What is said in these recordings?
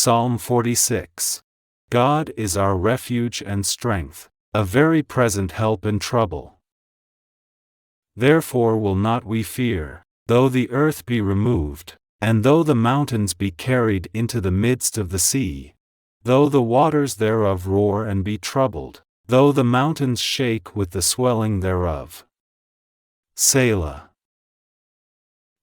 Psalm 46. God is our refuge and strength, a very present help in trouble. Therefore will not we fear, though the earth be removed, and though the mountains be carried into the midst of the sea, though the waters thereof roar and be troubled, though the mountains shake with the swelling thereof. Selah.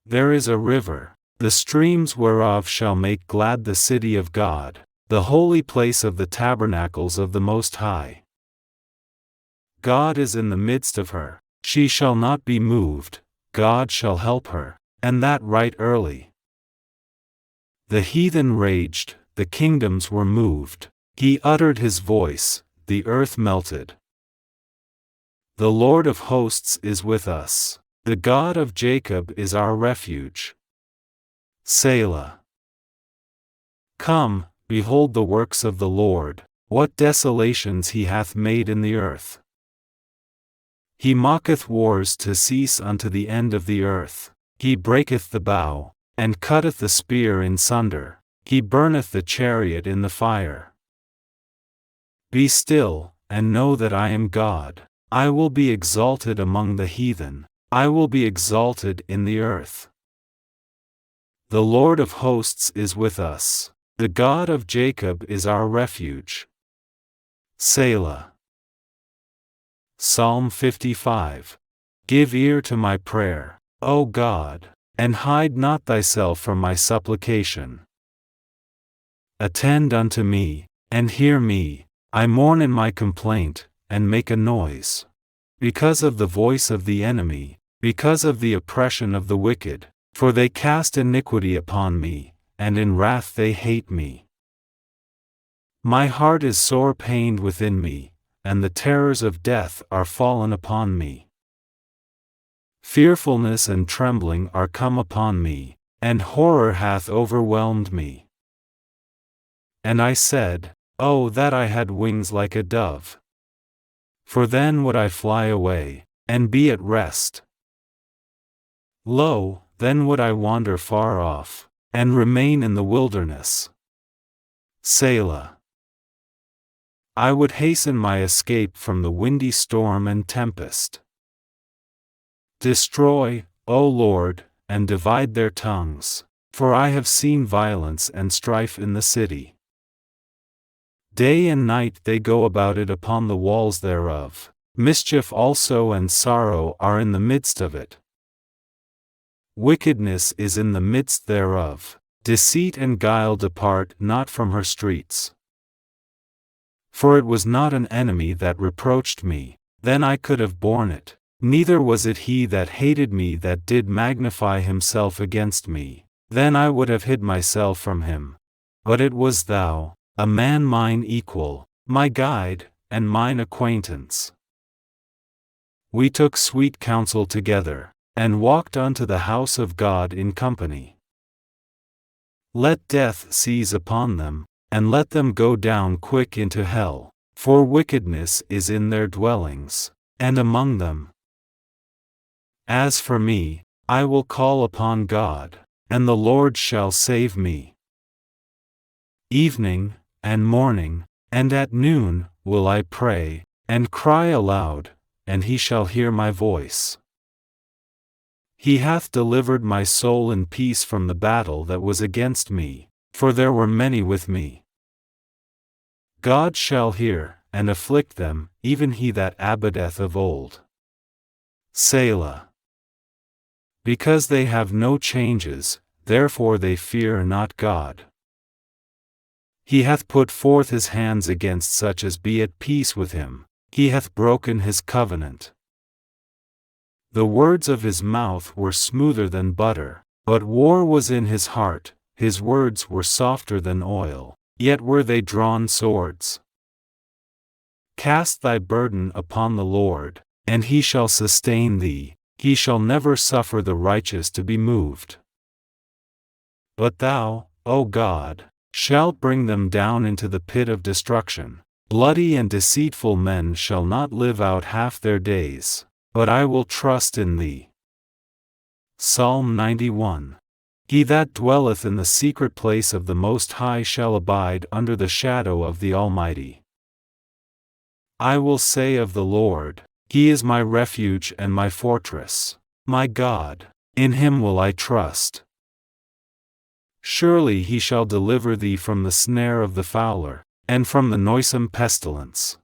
There is a river, the streams whereof shall make glad the city of God, the holy place of the tabernacles of the Most High. God is in the midst of her, she shall not be moved, God shall help her, and that right early. The heathen raged, the kingdoms were moved, he uttered his voice, the earth melted. The Lord of hosts is with us, the God of Jacob is our refuge. Selah. Come, behold the works of the Lord, what desolations he hath made in the earth. He maketh wars to cease unto the end of the earth, he breaketh the bow, and cutteth the spear in sunder, he burneth the chariot in the fire. Be still, and know that I am God, I will be exalted among the heathen, I will be exalted in the earth. The Lord of hosts is with us, the God of Jacob is our refuge. Selah. Psalm 55. Give ear to my prayer, O God, and hide not thyself from my supplication. Attend unto me, and hear me, I mourn in my complaint, and make a noise. Because of the voice of the enemy, because of the oppression of the wicked, for they cast iniquity upon me, and in wrath they hate me. My heart is sore pained within me, and the terrors of death are fallen upon me. Fearfulness and trembling are come upon me, and horror hath overwhelmed me. And I said, Oh, that I had wings like a dove! For then would I fly away, and be at rest. Lo, then would I wander far off, and remain in the wilderness. Selah. I would hasten my escape from the windy storm and tempest. Destroy, O Lord, and divide their tongues, for I have seen violence and strife in the city. Day and night they go about it upon the walls thereof, mischief also and sorrow are in the midst of it. Wickedness is in the midst thereof, deceit and guile depart not from her streets. For it was not an enemy that reproached me, then I could have borne it, neither was it he that hated me that did magnify himself against me, then I would have hid myself from him. But it was thou, a man mine equal, my guide, and mine acquaintance. We took sweet counsel together, and walked unto the house of God in company. Let death seize upon them, and let them go down quick into hell, for wickedness is in their dwellings, and among them. As for me, I will call upon God, and the Lord shall save me. Evening, and morning, and at noon, will I pray, and cry aloud, and he shall hear my voice. He hath delivered my soul in peace from the battle that was against me, for there were many with me. God shall hear, and afflict them, even he that abideth of old. Selah. Because they have no changes, therefore they fear not God. He hath put forth his hands against such as be at peace with him, he hath broken his covenant. The words of his mouth were smoother than butter, but war was in his heart, his words were softer than oil, yet were they drawn swords. Cast thy burden upon the Lord, and he shall sustain thee, he shall never suffer the righteous to be moved. But thou, O God, shalt bring them down into the pit of destruction. Bloody and deceitful men shall not live out half their days, but I will trust in thee. Psalm 91. He that dwelleth in the secret place of the Most High shall abide under the shadow of the Almighty. I will say of the Lord, He is my refuge and my fortress, my God, in Him will I trust. Surely He shall deliver thee from the snare of the fowler, and from the noisome pestilence.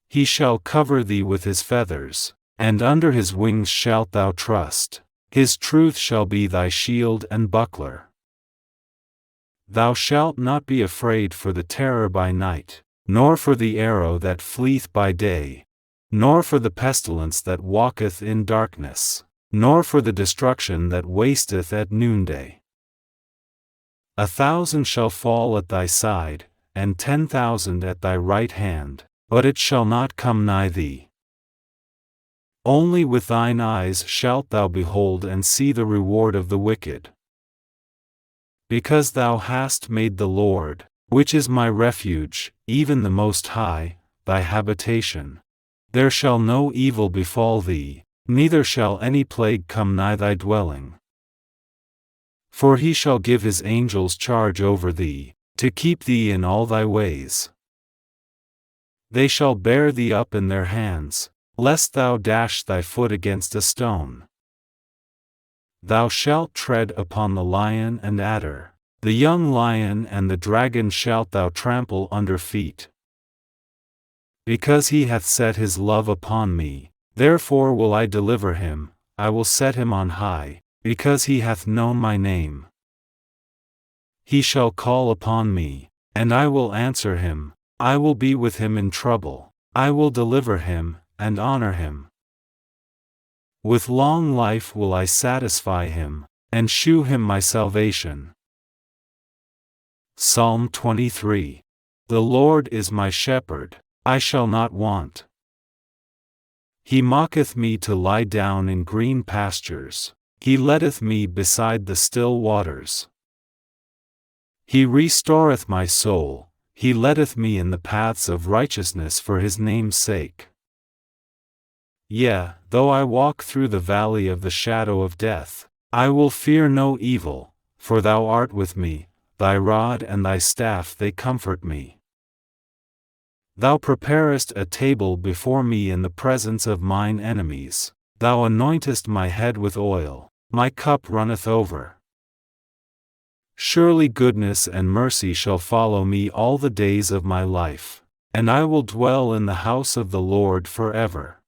He shall cover thee with His feathers, and under His wings shalt thou trust. His truth shall be thy shield and buckler. Thou shalt not be afraid for the terror by night, nor for the arrow that fleeth by day, nor for the pestilence that walketh in darkness, nor for the destruction that wasteth at noonday. 1,000 shall fall at thy side, and 10,000 at thy right hand, but it shall not come nigh thee. Only with thine eyes shalt thou behold and see the reward of the wicked. Because thou hast made the Lord, which is my refuge, even the Most High, thy habitation, there shall no evil befall thee, neither shall any plague come nigh thy dwelling. For He shall give His angels charge over thee, to keep thee in all thy ways. They shall bear thee up in their hands, lest thou dash thy foot against a stone. Thou shalt tread upon the lion and adder, the young lion and the dragon shalt thou trample under feet. Because He hath set His love upon me, therefore will I deliver him, I will set him on high, because he hath known my name. He shall call upon me, and I will answer him, I will be with him in trouble, I will deliver him, and honor him. With long life will I satisfy him, and shew him my salvation. Psalm 23. The Lord is my shepherd, I shall not want. He maketh me to lie down in green pastures, He leadeth me beside the still waters. He restoreth my soul, He leadeth me in the paths of righteousness for His name's sake. Yea, though I walk through the valley of the shadow of death, I will fear no evil, for thou art with me, thy rod and thy staff they comfort me. Thou preparest a table before me in the presence of mine enemies, thou anointest my head with oil, my cup runneth over. Surely goodness and mercy shall follow me all the days of my life, and I will dwell in the house of the Lord forever.